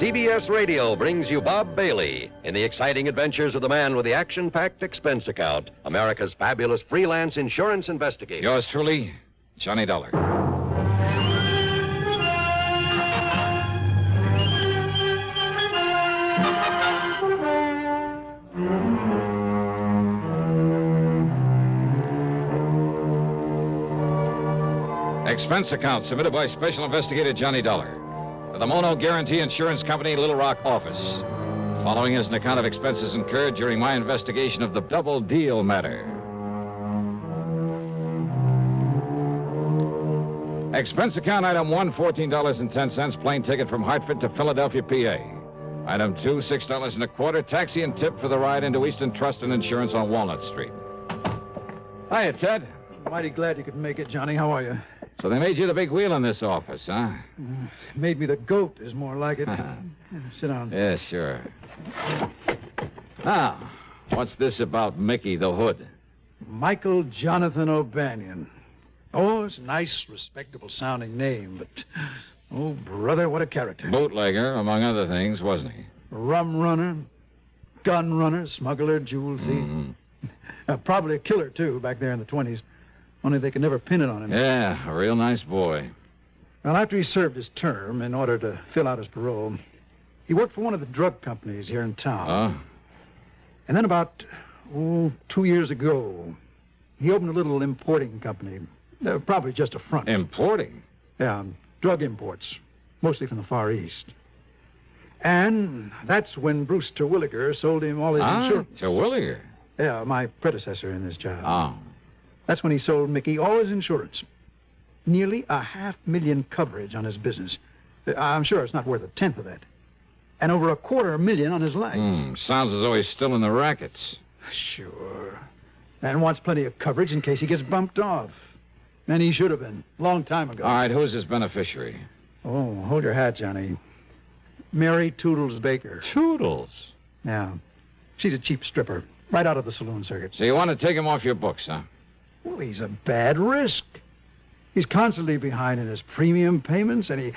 CBS Radio brings you Bob Bailey in the exciting adventures of the man with the action-packed expense account, America's fabulous freelance insurance investigator. Yours truly, Johnny Dollar. Expense account submitted by Special Investigator Johnny Dollar to the Mono Guarantee Insurance Company, Little Rock office. The following is an account of expenses incurred during my investigation of the double deal matter. Expense account item 1, $14.10, plane ticket from Hartford to Philadelphia, PA. Item 2, $6.25, taxi and tip for the ride into Eastern Trust and Insurance on Walnut Street. Hiya, Ted. Mighty glad you could make it, Johnny. How are you? So they made you the big wheel in this office, huh? Made me the goat is more like it. Sit down. Yeah, sure. Now, what's this about Mickey the Hood? Michael Jonathan O'Banion. Oh, it's a nice, respectable-sounding name, but... Oh, brother, what a character. Bootlegger, among other things, wasn't he? Rum runner, gun runner, smuggler, jewel thief. Mm-hmm. Probably a killer, too, back there in the 20s. Only they could never pin it on him. Yeah, a real nice boy. Well, after he served his term, in order to fill out his parole, he worked for one of the drug companies here in town. Oh? And then about, 2 years ago, he opened a little importing company. Probably just a front. Importing? Yeah, drug imports, mostly from the Far East. And that's when Bruce Terwilliger sold him all his insurance. Terwilliger? Yeah, my predecessor in this job. Oh. That's when he sold Mickey all his insurance. Nearly $500,000 coverage on his business. I'm sure it's not worth 1/10 of that. And over $250,000 on his life. Sounds as though he's still in the rackets. Sure. And wants plenty of coverage in case he gets bumped off. And he should have been, long time ago. All right, who's his beneficiary? Oh, hold your hat, Johnny. Mary Toodles Baker. Toodles? Yeah. She's a cheap stripper, right out of the saloon circuit. So you want to take him off your books, huh? Well, he's a bad risk. He's constantly behind in his premium payments, and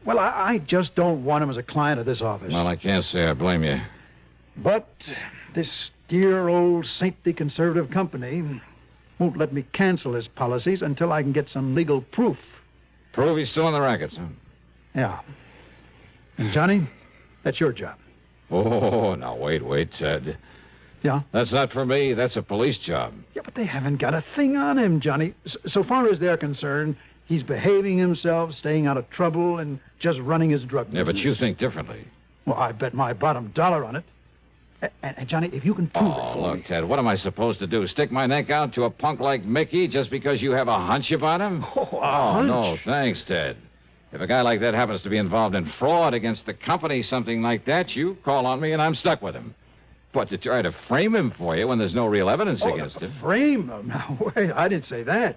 I just don't want him as a client of this office. Well, I can't say I blame you. But this dear old saintly conservative company won't let me cancel his policies until I can get some legal proof. Prove he's still in the rackets, huh? Yeah. And, Johnny, that's your job. Oh, now, wait, Ted. Yeah? That's not for me. That's a police job. Yeah, but they haven't got a thing on him, Johnny. So far as they're concerned, he's behaving himself, staying out of trouble, and just running his drug business. Yeah, but you think differently. Well, I bet my bottom dollar on it. And Johnny, if you can prove it for look, me... Ted, what am I supposed to do? Stick my neck out to a punk like Mickey just because you have a hunch about him? Hunch? No, thanks, Ted. If a guy like that happens to be involved in fraud against the company, something like that, you call on me and I'm stuck with him. But to try to frame him for you when there's no real evidence against him... Frame him? Now, wait, I didn't say that.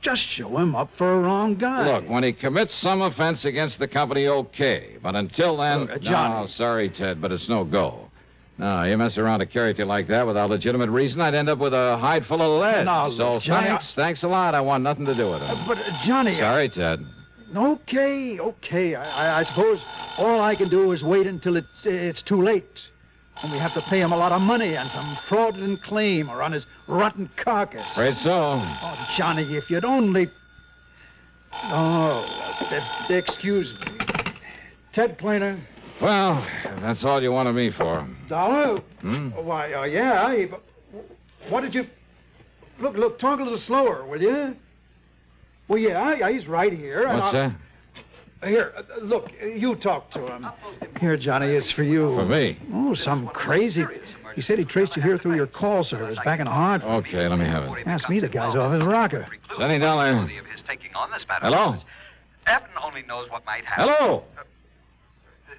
Just show him up for a wrong guy. Look, when he commits some offense against the company, okay. But until then... Johnny. No, sorry, Ted, but it's no go. No, you mess around a character like that without legitimate reason, I'd end up with a hide full of lead. No, so look, Johnny, thanks a lot. I want nothing to do with him. But, Johnny... Sorry, Ted. Okay. I suppose all I can do is wait until it's too late. And we have to pay him a lot of money on some fraudulent claim or on his rotten carcass. Afraid so. Oh, Johnny, if you'd only... Oh, excuse me. Ted Kleiner. Well, that's all you wanted me for. Dollar? Why, yeah. What did you... Look, talk a little slower, will you? Well, yeah, he's right here. What's that? Here, look, you talk to him. Here, Johnny, it's for you. For me? Oh, some crazy... He said he traced you here through your call service back in Hartford. Okay, let me have it. Ask me, the guy's off his rocker. Johnny Dollar. Hello? Evan only knows what might happen. Hello?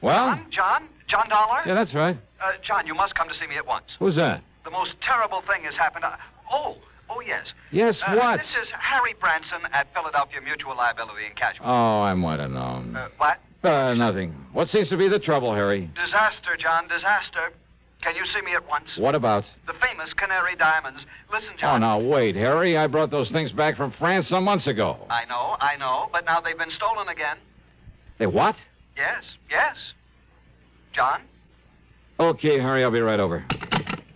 Well? John Dollar? Yeah, that's right. John, you must come to see me at once. Who's that? The most terrible thing has happened. Oh, yes. Yes, what? This is Harry Branson at Philadelphia Mutual Liability and Casualty. Oh, I might have known. What? Nothing. What seems to be the trouble, Harry? Disaster, John, disaster. Can you see me at once? What about? The famous Canary Diamonds. Listen, Oh, John. now, wait, Harry. I brought those things back from France some months ago. I know, but now they've been stolen again. They what? Yes. John? Okay, Harry, I'll be right over.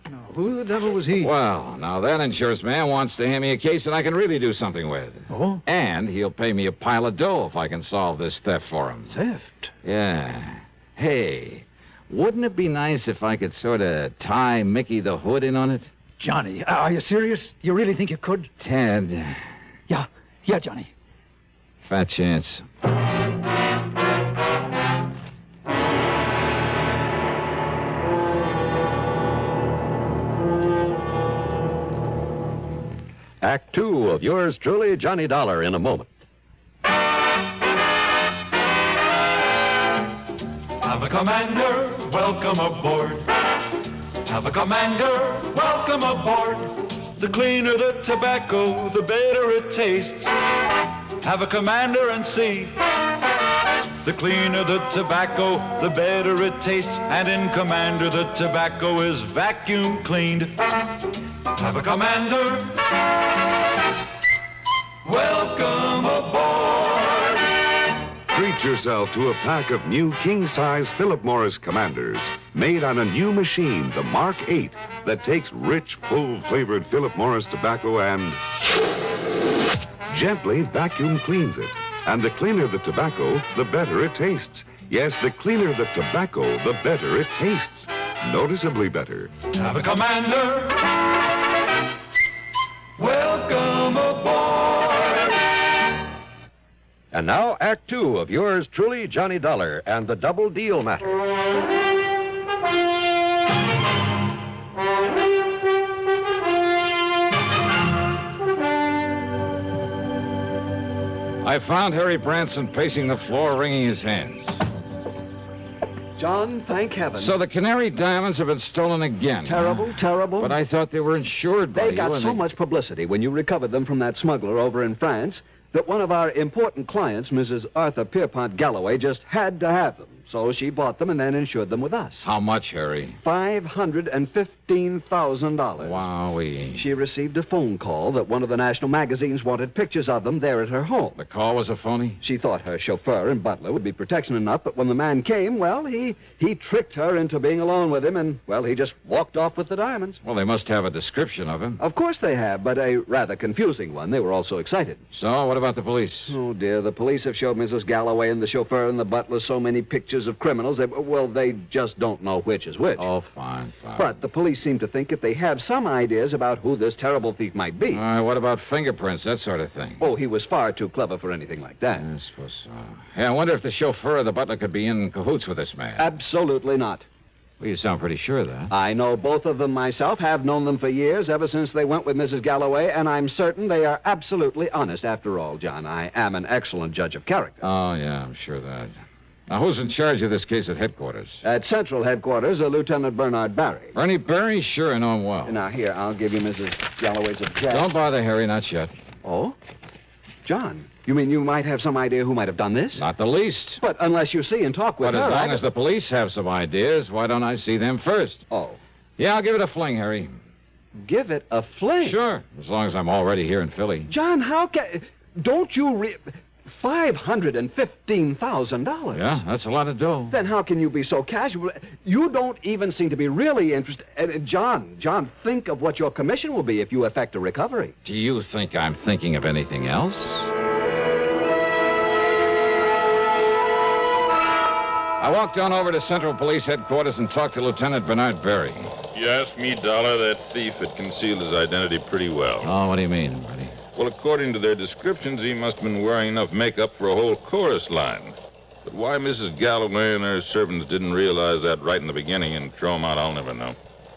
Now, who the devil was he? Well, now that insurance man wants to hand me a case that I can really do something with. Oh? And he'll pay me a pile of dough if I can solve this theft for him. Theft? Yeah. Hey, wouldn't it be nice if I could sort of tie Mickey the Hood in on it? Johnny, are you serious? You really think you could? Ted. Yeah, Johnny. Fat chance. Act two of yours truly, Johnny Dollar, in a moment. Have a commander, welcome aboard. Have a commander, welcome aboard. The cleaner the tobacco, the better it tastes. Have a commander and see. The cleaner the tobacco, the better it tastes. And in Commander, the tobacco is vacuum cleaned. Have a commander, welcome aboard. Treat yourself to a pack of new king-size Philip Morris Commanders, made on a new machine, the Mark 8, that takes rich, full-flavored Philip Morris tobacco and gently vacuum cleans it. And the cleaner the tobacco, the better it tastes. Yes, the cleaner the tobacco, the better it tastes. Noticeably better. Have a commander, welcome aboard. And now, Act two of yours truly, Johnny Dollar, and the double deal matter. I found Harry Branson pacing the floor, wringing his hands. John, thank heaven. So the Canary Diamonds have been stolen again. Terrible, terrible. But I thought they were insured by They you. got so much publicity when you recovered them from that smuggler over in France that one of our important clients, Mrs. Arthur Pierpont Galloway, just had to have them. So she bought them and then insured them with us. How much, Harry? $515,000. Wowee. She received a phone call that one of the national magazines wanted pictures of them there at her home. The call was a phony? She thought her chauffeur and butler would be protection enough, but when the man came, well, he tricked her into being alone with him, and, well, he just walked off with the diamonds. Well, they must have a description of him. Of course they have, but a rather confusing one. They were all so excited. So, what about the police? Oh, dear, the police have showed Mrs. Galloway and the chauffeur and the butler so many pictures of criminals that, well, they just don't know which is which. Oh, fine. But the police seem to think if they have some ideas about who this terrible thief might be. All right, what about fingerprints, that sort of thing? Oh, he was far too clever for anything like that. I suppose so. Yeah, I wonder if the chauffeur or the butler could be in cahoots with this man. Absolutely not. Well, you sound pretty sure of that. I know both of them myself, have known them for years, ever since they went with Mrs. Galloway, and I'm certain they are absolutely honest. After all, John, I am an excellent judge of character. Oh, yeah, I'm sure of that. Now, who's in charge of this case at headquarters? At Central Headquarters, Lieutenant Bernard Barry. Bernie Barry? Sure, I know him well. Now, here, I'll give you Mrs. Galloway's address. Don't bother, Harry, not yet. Oh? John, you mean you might have some idea who might have done this? Not the least. But unless you see and talk with But her... as long as the police have some ideas, why don't I see them first? Oh. Yeah, I'll give it a fling, Harry. Give it a fling? Sure, as long as I'm already here in Philly. John, how can... Don't you... $515,000. Yeah, that's a lot of dough. Then how can you be so casual? You don't even seem to be really interested. John, think of what your commission will be if you effect a recovery. Do you think I'm thinking of anything else? I walked on over to Central Police Headquarters and talked to Lieutenant Bernard Barry. You asked me, Dollar, that thief had concealed his identity pretty well. Oh, what do you mean, buddy? Well, according to their descriptions, he must have been wearing enough makeup for a whole chorus line. But why Mrs. Galloway and her servants didn't realize that right in the beginning and throw him out, I'll never know.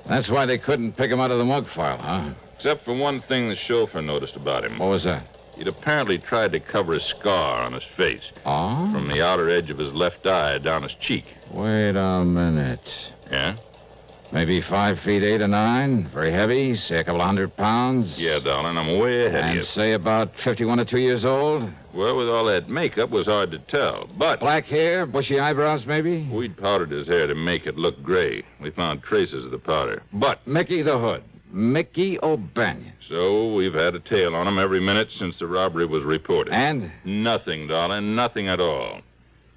That's why they couldn't pick him out of the mug file, huh? Except for one thing the chauffeur noticed about him. What was that? He'd apparently tried to cover a scar on his face. Oh? From the outer edge of his left eye down his cheek. Wait a minute. Yeah? Maybe 5 feet 8 or 9. Very heavy. Say a couple of 100 pounds. Yeah, darling, I'm way ahead of you. And say about 51 or 2 years old. Well, with all that makeup, it was hard to tell. But black hair, bushy eyebrows, maybe? We'd powdered his hair to make it look gray. We found traces of the powder. But Mickey the Hood. Mickey O'Banion. So we've had a tail on him every minute since the robbery was reported. And? Nothing, darling. Nothing at all.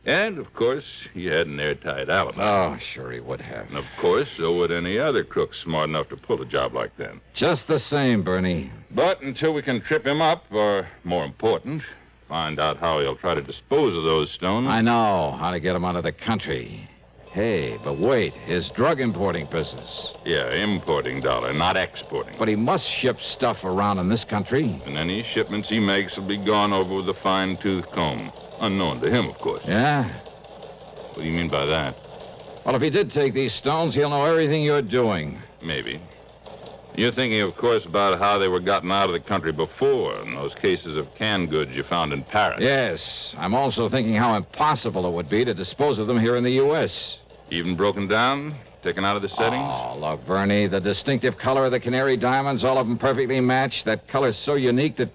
And, of course, he had an airtight alibi. Oh, sure he would have. And, of course, so would any other crook smart enough to pull a job like that. Just the same, Bernie. But until we can trip him up, or, more important, find out how he'll try to dispose of those stones... I know how to get him out of the country. Hey, but wait, his drug importing business. Yeah, importing, Dollar, not exporting. But he must ship stuff around in this country. And any shipments he makes will be gone over with a fine-tooth comb. Unknown to him, of course. Yeah? What do you mean by that? Well, if he did take these stones, he'll know everything you're doing. Maybe. You're thinking, of course, about how they were gotten out of the country before, and those cases of canned goods you found in Paris. Yes. I'm also thinking how impossible it would be to dispose of them here in the U.S. Even broken down? Taken out of the settings? Oh, look, Bernie, the distinctive color of the canary diamonds, all of them perfectly matched. That color's so unique that,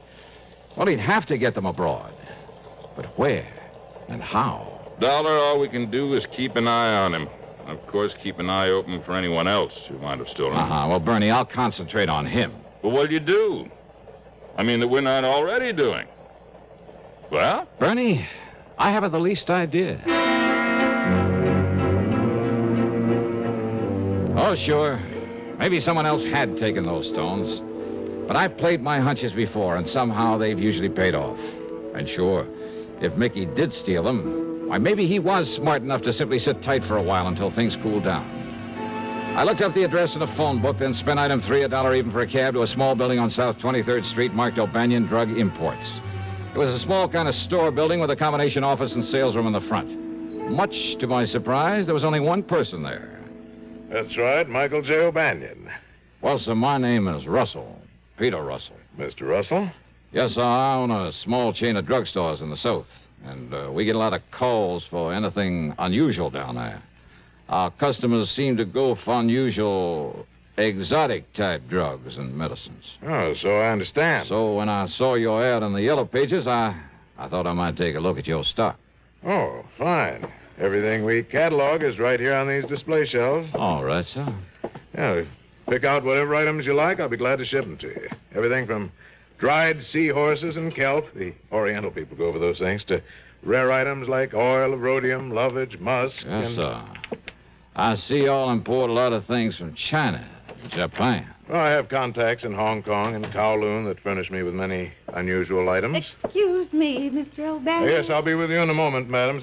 well, he'd have to get them abroad. But where and how? Dollar, all we can do is keep an eye on him. And, of course, keep an eye open for anyone else who might have stolen them. Well, Bernie, I'll concentrate on him. But what'll you do? I mean, that we're not already doing. Well? Bernie, I haven't the least idea. Oh, sure. Maybe someone else had taken those stones. But I've played my hunches before, and somehow they've usually paid off. And sure, if Mickey did steal them, why, maybe he was smart enough to simply sit tight for a while until things cooled down. I looked up the address in a phone book, then spent item 3, $1 even for a cab to a small building on South 23rd Street marked O'Banion Drug Imports. It was a small kind of store building with a combination office and sales room in the front. Much to my surprise, there was only one person there. That's right, Michael J. O'Banion. Well, sir, my name is Russell. Peter Russell. Mr. Russell? Yes, sir, I own a small chain of drugstores in the South. And we get a lot of calls for anything unusual down there. Our customers seem to go for unusual, exotic-type drugs and medicines. Oh, so I understand. So when I saw your ad in the Yellow Pages, I thought I might take a look at your stock. Oh, fine. Everything we catalog is right here on these display shelves. All right, sir. Yeah, pick out whatever items you like. I'll be glad to ship them to you. Everything from dried seahorses and kelp, the Oriental people go over those things, to rare items like oil, rhodium, lovage, musk. Yes, sir. I see y'all import a lot of things from China, Japan. Well, I have contacts in Hong Kong and Kowloon that furnish me with many unusual items. Excuse me, Mr. O'Banion. Yes, I'll be with you in a moment, madam.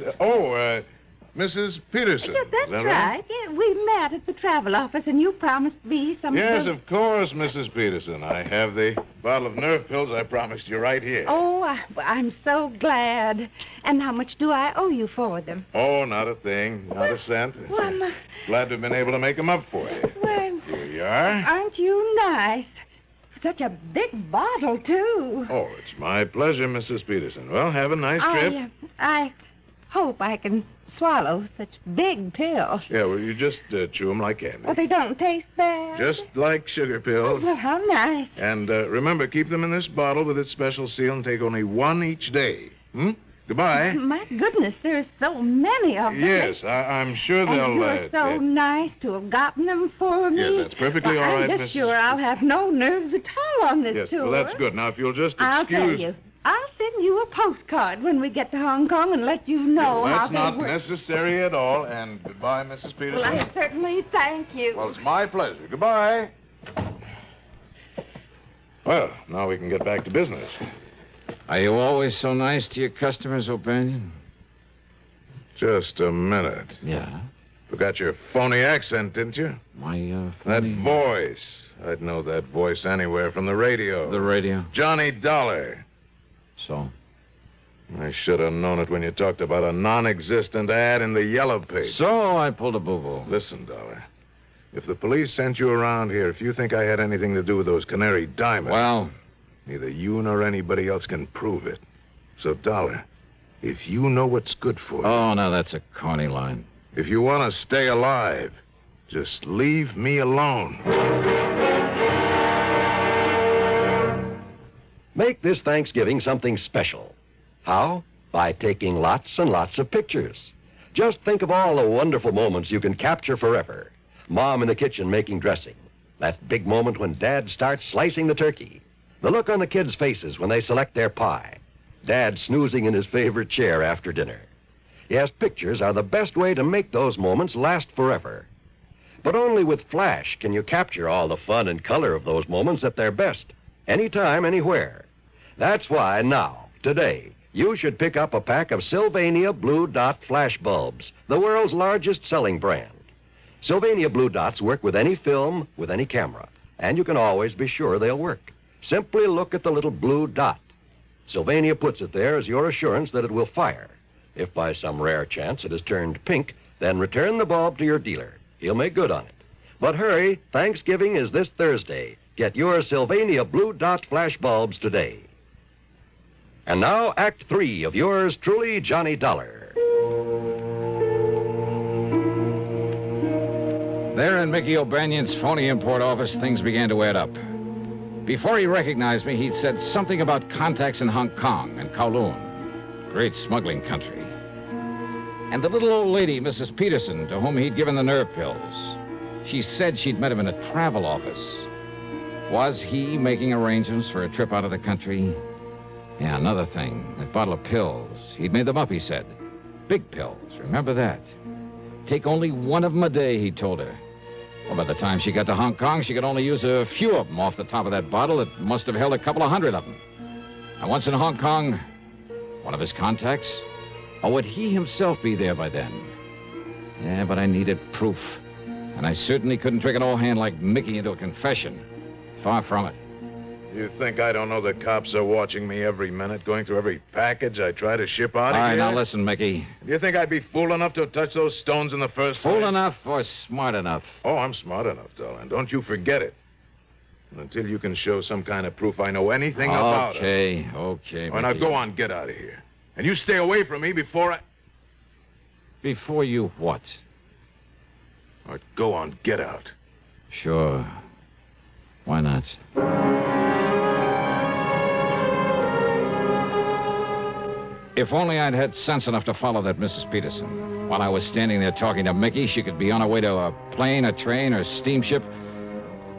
Mrs. Peterson. Yes, that's right. Yeah, we met at the travel office, and you promised me some... Yes, of course, Mrs. Peterson. I have the bottle of nerve pills I promised you right here. Oh, I'm so glad. And how much do I owe you for them? Oh, not a thing. Not a cent. Well, glad to have been able to make them up for you. Well... Here you are. Aren't you nice? Such a big bottle, too. Oh, it's my pleasure, Mrs. Peterson. Well, have a nice trip. I hope I can swallow such big pills. Yeah, well, you just chew them like candy. Well, they don't taste bad. Just like sugar pills. Oh, well, how nice. And remember, keep them in this bottle with its special seal and take only one each day. Goodbye. My goodness, there's so many of them. Yes, I'm sure they'll... And you're so nice to have gotten them for me. Yes, that's perfectly all right, I'm just sure I'll have no nerves at all on this tour. Well, that's good. Now, if you'll just excuse... I'll tell you. I'll send you a postcard when we get to Hong Kong and let you know how they work. That's not necessary at all. And goodbye, Mrs. Peterson. Well, I certainly thank you. Well, it's my pleasure. Goodbye. Well, now we can get back to business. Are you always so nice to your customers, O'Banion? Just a minute. Yeah? Forgot your phony accent, didn't you? My, That voice. I'd know that voice anywhere from the radio. The radio? Johnny Dollar. So? I should have known it when you talked about a non-existent ad in the Yellow Page. So I pulled a boo-boo. Listen, Dollar. If the police sent you around here, if you think I had anything to do with those canary diamonds... Well... Neither you nor anybody else can prove it. So, Dollar, if you know what's good for you... Oh, now that's a corny line. If you want to stay alive, just leave me alone. Make this Thanksgiving something special. How? By taking lots and lots of pictures. Just think of all the wonderful moments you can capture forever. Mom in the kitchen making dressing. That big moment when Dad starts slicing the turkey. The look on the kids' faces when they select their pie. Dad snoozing in his favorite chair after dinner. Yes, pictures are the best way to make those moments last forever. But only with flash can you capture all the fun and color of those moments at their best, anytime, anywhere. That's why now, today, you should pick up a pack of Sylvania Blue Dot flash bulbs, the world's largest selling brand. Sylvania Blue Dots work with any film, with any camera, and you can always be sure they'll work. Simply look at the little blue dot. Sylvania puts it there as your assurance that it will fire. If by some rare chance it has turned pink, then return the bulb to your dealer. He'll make good on it. But hurry, Thanksgiving is this Thursday. Get your Sylvania Blue Dot flash bulbs today. And now, Act 3 of yours truly, Johnny Dollar. There in Mickey O'Banion's phony import office, things began to add up. Before he recognized me, he'd said something about contacts in Hong Kong and Kowloon, great smuggling country. And the little old lady, Mrs. Peterson, to whom he'd given the nerve pills, she said she'd met him in a travel office. Was he making arrangements for a trip out of the country? Yeah, another thing, that bottle of pills. He'd made them up, he said. Big pills, remember that. Take only one of them a day, he told her. Well, by the time she got to Hong Kong, she could only use a few of them off the top of that bottle. It must have held a couple of hundred of them. And once in Hong Kong, one of his contacts? Or would he himself be there by then? Yeah, but I needed proof. And I certainly couldn't trick an old hand like Mickey into a confession. Far from it. You think I don't know the cops are watching me every minute, going through every package I try to ship out of here? All right, now listen, Mickey. You think I'd be fool enough to touch those stones in the first place? Fool enough or smart enough? Oh, I'm smart enough, darling. Don't you forget it. And until you can show some kind of proof I know anything about it. Okay, All right, now go on, get out of here. And you stay away from me before I... Before you what? All right, go on, get out. Sure. Why not? If only I'd had sense enough to follow that Mrs. Peterson. While I was standing there talking to Mickey, she could be on her way to a plane, a train, or steamship.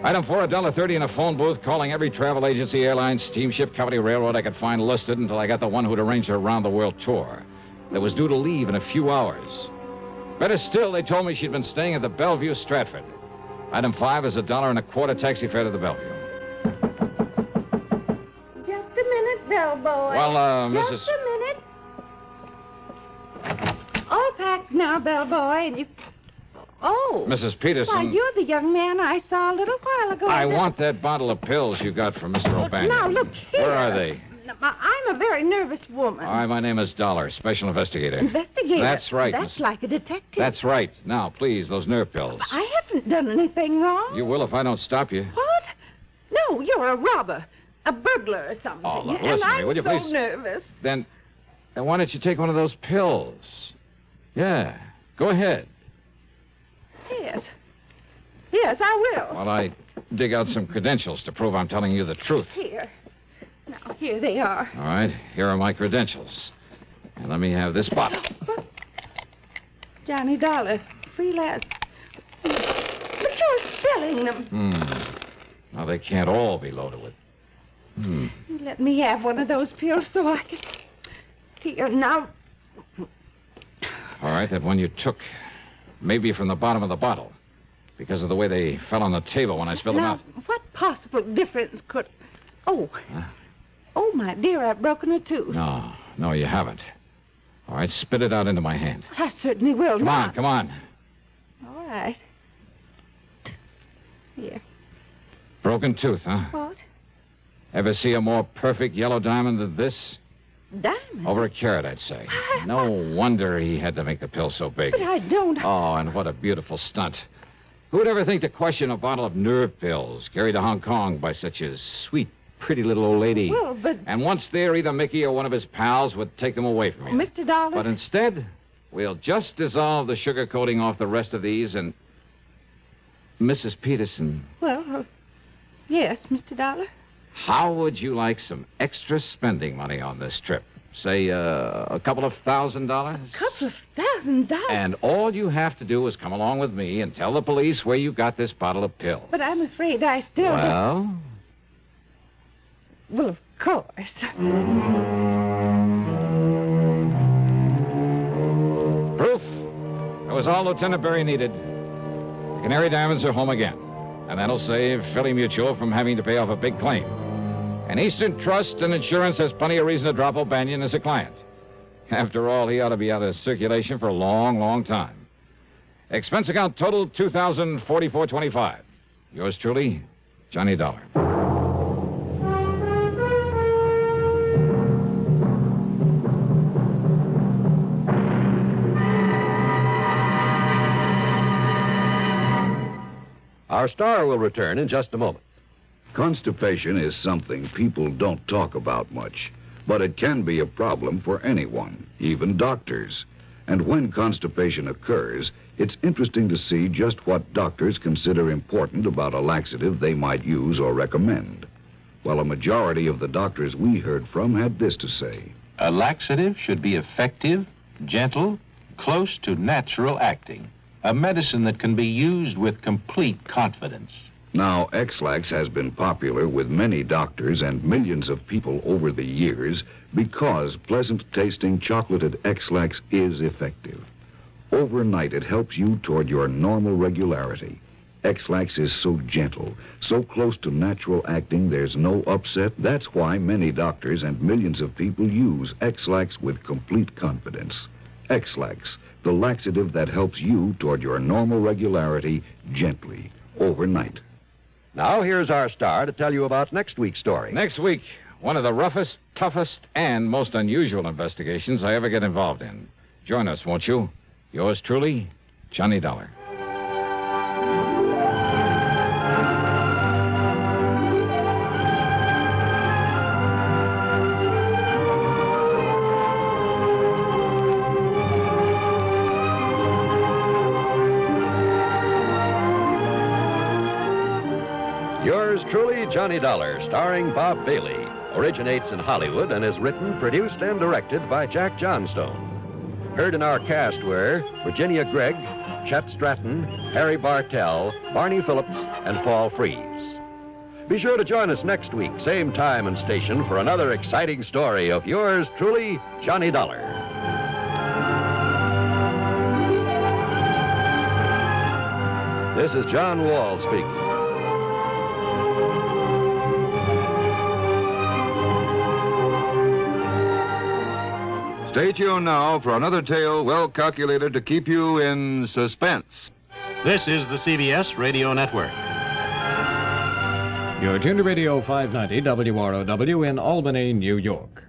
Item 4, $1.30 in a phone booth, calling every travel agency, airline, steamship, company, railroad I could find listed until I got the one who'd arranged her round-the-world tour. That was due to leave in a few hours. Better still, they told me she'd been staying at the Bellevue Stratford. Item 5 is $1.25 taxi fare to the Bellevue. Just a minute, bellboy. Well, Mrs. Just a minute. All packed now, bellboy, and you... Oh. Mrs. Peterson. Why, you're the young man I saw a little while ago. I want that bottle of pills you got from Mr. O'Banion. Now, look here. Where are they? I'm a very nervous woman. All right, my name is Dollar, special investigator. Investigator? That's right. That's like a detective. That's right. Now, please, those nerve pills. I haven't done anything wrong. You will if I don't stop you. What? No, you're a robber. A burglar or something. Oh, look, and listen to me, I'm will you so please? Nervous. Then why don't you take one of those pills? Yeah, go ahead. Yes. Yes, I will. While I dig out some credentials to prove I'm telling you the truth. Here. Now, here they are. All right, here are my credentials. And let me have this bottle. Johnny Dollar, freelance. But you're selling them. Now, they can't all be loaded with... Let me have one of those pills so I can... Here, now... All right, that one you took. Maybe from the bottom of the bottle. Because of the way they fell on the table when I spilled them out. What possible difference could... Oh. Oh, my dear, I've broken a tooth. No, you haven't. All right, spit it out into my hand. I certainly will. Come on. All right. Here. Broken tooth, huh? What? Ever see a more perfect yellow diamond than this? Diamond? Over a carat, I'd say. No wonder he had to make the pill so big. But I don't... Oh, and what a beautiful stunt. Who'd ever think to question a bottle of nerve pills carried to Hong Kong by such a sweet, pretty little old lady? Well, but... And once there, either Mickey or one of his pals would take them away from you. Mr. Dollar... But instead, we'll just dissolve the sugar coating off the rest of these and... Mrs. Peterson. Well, yes, Mr. Dollar. How would you like some extra spending money on this trip? Say, a couple of $1,000? Couple of $1,000? And all you have to do is come along with me and tell the police where you got this bottle of pills. But I'm afraid I still... Well? Well, of course. was all Lieutenant Berry needed. The Canary Diamonds are home again, and that'll save Philly Mutual from having to pay off a big claim. And Eastern Trust and Insurance has plenty of reason to drop O'Banion as a client. After all, he ought to be out of circulation for a long, long time. Expense account total $2,044.25. Yours truly, Johnny Dollar. Our star will return in just a moment. Constipation is something people don't talk about much, but it can be a problem for anyone, even doctors. And when constipation occurs, it's interesting to see just what doctors consider important about a laxative they might use or recommend. Well, a majority of the doctors we heard from had this to say. A laxative should be effective, gentle, close to natural acting. A medicine that can be used with complete confidence. Now, X-Lax has been popular with many doctors and millions of people over the years because pleasant-tasting chocolated X-Lax is effective. Overnight, it helps you toward your normal regularity. X-Lax is so gentle, so close to natural acting, there's no upset. That's why many doctors and millions of people use X-Lax with complete confidence. X-Lax, the laxative that helps you toward your normal regularity gently, overnight. Now, here's our star to tell you about next week's story. Next week, one of the roughest, toughest, and most unusual investigations I ever get involved in. Join us, won't you? Yours truly, Johnny Dollar. Yours truly, Johnny Dollar, starring Bob Bailey, originates in Hollywood and is written, produced, and directed by Jack Johnstone. Heard in our cast were Virginia Gregg, Chet Stratton, Harry Bartell, Barney Phillips, and Paul Frees. Be sure to join us next week, same time and station, for another exciting story of yours truly, Johnny Dollar. This is John Wall speaking. Stay tuned now for another tale well calculated to keep you in suspense. This is the CBS Radio Network. You're tuned to Radio 590 WROW in Albany, New York.